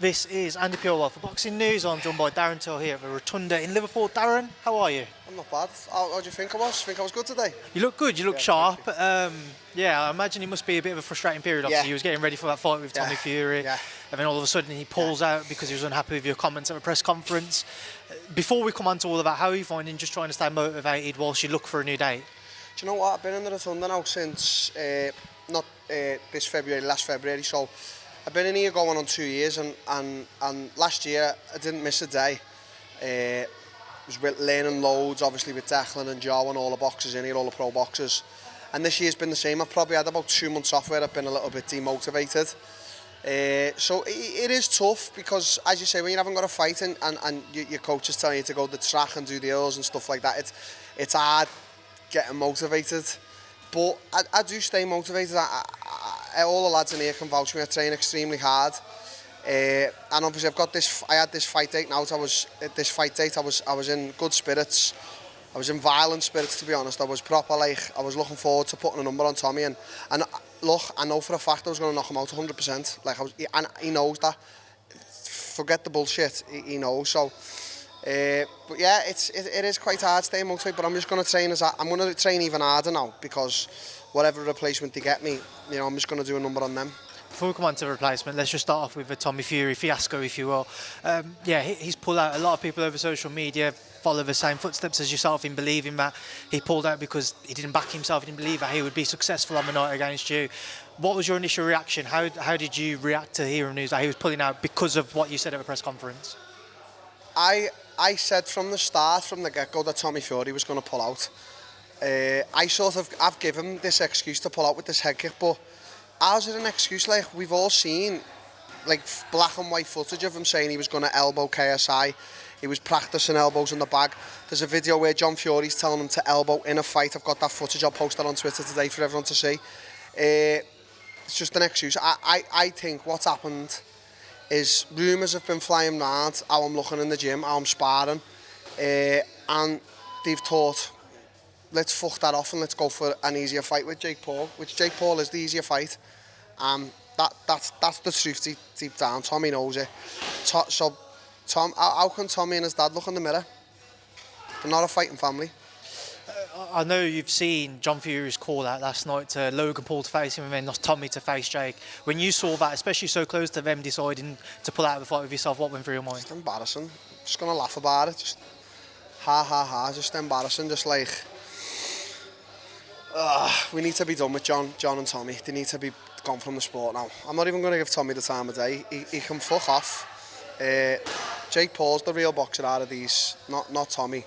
This is Andi Purewal for Boxing News. I'm joined by Darren Till here at the Rotunda in Liverpool. Darren, how are you? I'm not bad. How do you think I was? Think I was good today? You look good, you look sharp. Yeah, I imagine it must be a bit of a frustrating period. Obviously, you was getting ready for that fight with Tommy Fury. Yeah. And then all of a sudden he pulls out because he was unhappy with your comments at a press conference. Before we come on to all of that, how are you finding just trying to stay motivated whilst you look for a new date? Do you know what? I've been in the Rotunda now since not this February, last February. So I've been in here going on 2 years, and last year I didn't miss a day. I was learning loads, obviously with Declan and Joe and all the boxers in here, all the pro boxers. And this year's been the same. I've probably had about 2 months off where I've been a little bit demotivated. So it is tough because, as you say, when you haven't got a fight and your coach is telling you to go to the track and do the hills and stuff like that, it's hard getting motivated. But I do stay motivated. All the lads in here can vouch for me. I train extremely hard. And obviously I've got this. I had this fight date now. I was in good spirits. I was in violent spirits, to be honest. I was proper, I was looking forward to putting a number on Tommy. And look, I know for a fact I was going to knock him out 100%. And he knows that. Forget the bullshit. He knows. So, but yeah, it is quite hard staying motivated. But I'm just going to train I'm going to train even harder now because whatever replacement they get me, I'm just going to do a number on them. Before we come on to the replacement, let's just start off with the Tommy Fury fiasco, if you will. He's pulled out. A lot of people over social media follow the same footsteps as yourself in believing that he pulled out because he didn't back himself, he didn't believe that he would be successful on the night against you. What was your initial reaction? How did you react to hearing news that he was pulling out because of what you said at the press conference? I said from the start, from the get-go, that Tommy Fury was going to pull out. I've given this excuse to pull out with this head kick, but how's it an excuse? We've all seen black and white footage of him saying he was going to elbow KSI. He was practicing elbows in the bag. There's a video where John Fury's telling him to elbow in a fight. I've got that footage. I'll post that on Twitter today for everyone to see. It's just an excuse. I think what's happened is rumours have been flying around how I'm looking in the gym, how I'm sparring, and they've thought, let's fuck that off and let's go for an easier fight with Jake Paul, which Jake Paul is the easier fight. That's the truth deep down. Tommy knows it. How can Tommy and his dad look in the mirror? They're not a fighting family. I know you've seen John Fury's call out last night to Logan Paul to face him and then not Tommy to face Jake. When you saw that, especially so close to them deciding to pull out of the fight with yourself, what went through your mind? Just embarrassing. Just going to laugh about it. Just ha. Just embarrassing. Just we need to be done with John and Tommy. They need to be gone from the sport now. I'm not even going to give Tommy the time of day. He can fuck off. Jake Paul's the real boxer out of these, not Tommy.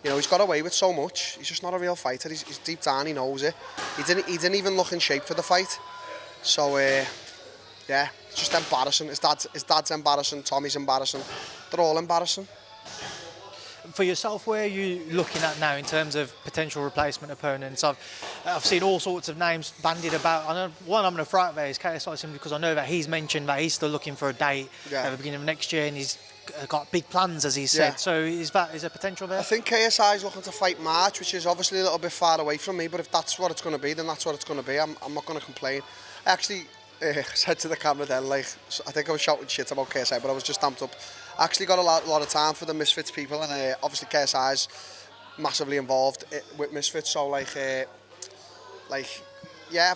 He's got away with so much. He's just not a real fighter. He's deep down, he knows it. He didn't even look in shape for the fight. So it's just embarrassing. His dad's embarrassing. Tommy's embarrassing. They're all embarrassing. For yourself, where are you looking at now in terms of potential replacement opponents? I've seen all sorts of names bandied about. I know one I'm going to throw out there is KSI simply because I know that he's mentioned that he's still looking for a date at the beginning of next year and he's got big plans, as he said. Yeah. So is there potential there? I think KSI is looking to fight March, which is obviously a little bit far away from me, but if that's what it's going to be, then that's what it's going to be. I'm not going to complain. I actually said to the camera then, I think I was shouting shit about KSI, but I was just amped up. I actually got a lot of time for the Misfits people, and obviously KSI's massively involved with Misfits, so I've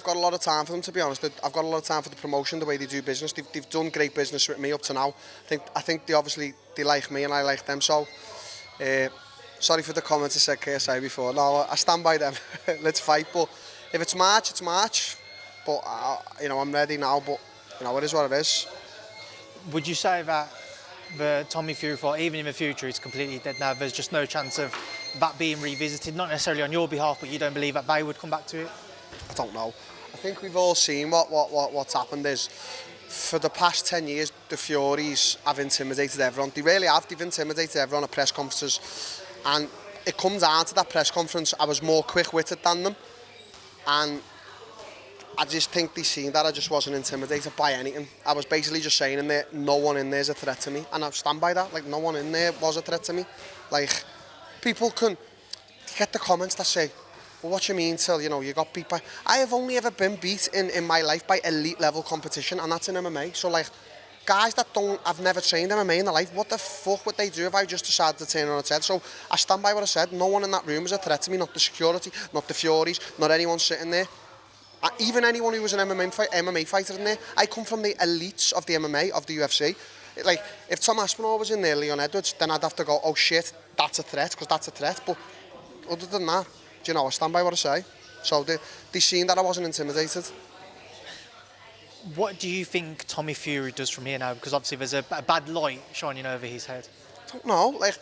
got a lot of time for them, to be honest. I've got a lot of time for the promotion, the way they do business. They've done great business with me up to now. I think they like me and I like them, so sorry for the comments I said KSI before. No, I stand by them. Let's fight, but if it's March, it's March. But I'm ready now, but it is what it is. Would you say that the Tommy Fury fight, even in the future, is completely dead now? There's just no chance of that being revisited, not necessarily on your behalf, but you don't believe that they would come back to it? I don't know. I think we've all seen what's happened is, for the past 10 years, the Furies have intimidated everyone. They really have. They've intimidated everyone at press conferences. And it comes down to that press conference. I was more quick-witted than them. And I just think they seen that I just wasn't intimidated by anything. I was basically just saying in there, no one in there is a threat to me. And I stand by that. No one in there was a threat to me. People can get the comments that say, well, what you mean, Till? You got beat by... I have only ever been beat in my life by elite level competition, and that's in MMA. So, guys that have never trained MMA in their life, what the fuck would they do if I just decided to turn on its head? So I stand by what I said. No one in that room was a threat to me, not the security, not the Furies, not anyone sitting there. Even anyone who was an MMA fighter in there. I come from the elites of the MMA, of the UFC. Like, if Tom Aspinall was in there, Leon Edwards, then I'd have to go, oh shit, that's a threat, because that's a threat. But other than that, do you know, I stand by what I say. So they seen that I wasn't intimidated. What do you think Tommy Fury does from here now? Because obviously there's a bad light shining over his head. I don't know, like,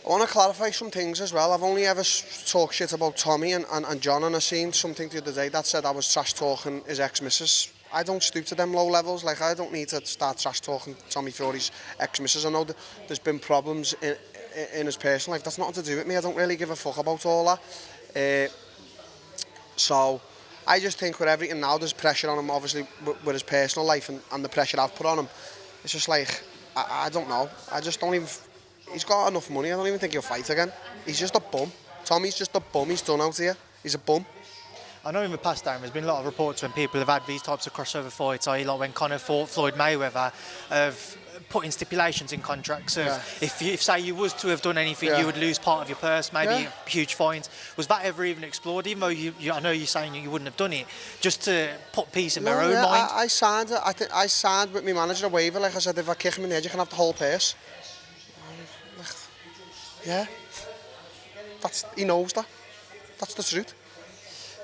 I want to clarify some things as well. I've only ever talked shit about Tommy and John, and I seen something the other day that said I was trash talking his ex-missus. I don't stoop to them low levels. Like, I don't need to start trash talking Tommy Fury's ex-missus. I know that there's been problems in his personal life. That's nothing to do with me. I don't really give a fuck about all that. So I just think with everything now, there's pressure on him, obviously, with his personal life and the pressure I've put on him. It's just like, I don't know. I just don't even... He's got enough money, I don't even think he'll fight again. He's just a bum. Tommy's just a bum, he's done out here. He's a bum. I know in the past, Darren, there's been a lot of reports when people have had these types of crossover fights, i.e. like when Conor fought Floyd Mayweather, of putting stipulations in contracts of if say you was to have done anything, you would lose part of your purse, maybe huge fines. Was that ever even explored? Even though I know you're saying you wouldn't have done it, just to put peace in their own mind? I signed with my manager a waiver, like I said, if I kick him in the head, you can have the whole purse. Yeah, he knows that. That's the truth.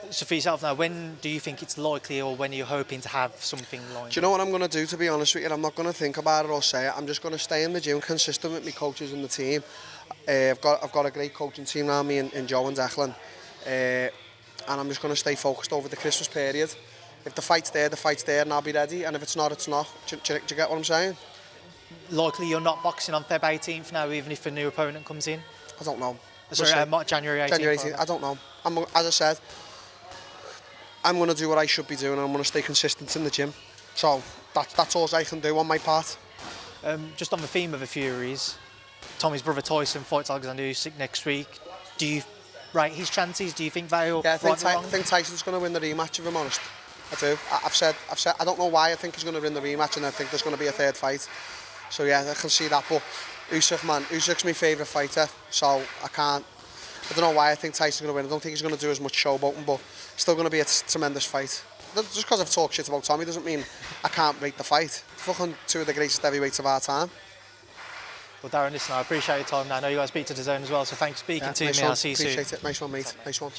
So for yourself now, when do you think it's likely, or when are you hoping to have something lined? Do you know what I'm going to do, to be honest with you? I'm not going to think about it or say it. I'm just going to stay in the gym, consistent with my coaches and the team. I've got a great coaching team around me in Joe and Declan. And I'm just going to stay focused over the Christmas period. If the fight's there, and I'll be ready. And if it's not, it's not. Do you get what I'm saying? Likely you're not boxing on Feb 18th now, even if a new opponent comes in? I don't know. Sorry, January 18th. January 18th, I don't know. As I said, I'm going to do what I should be doing, and I'm going to stay consistent in the gym. So that's all I can do on my part. Just on the theme of the Furies, Tommy's brother Tyson fights Alexander Usyk next week. Do you rate his chances? Do you think they'll... Yeah, I think Tyson's going to win the rematch, if I'm honest. I do. I've said, I don't know why I think he's going to win the rematch, and I think there's going to be a third fight. So yeah, I can see that. But Usyk's my favourite fighter, so I don't know why I think Tyson's going to win. I don't think he's going to do as much showboating, but it's still going to be a tremendous fight. Just because I've talked shit about Tommy doesn't mean I can't rate the fight. Fucking two of the greatest heavyweights of our time. Well, Darren, listen, I appreciate your time now. I know you guys speak to DAZN as well, so thanks for speaking to me. I'll see you soon. Appreciate it. Nice one, mate. Nice one.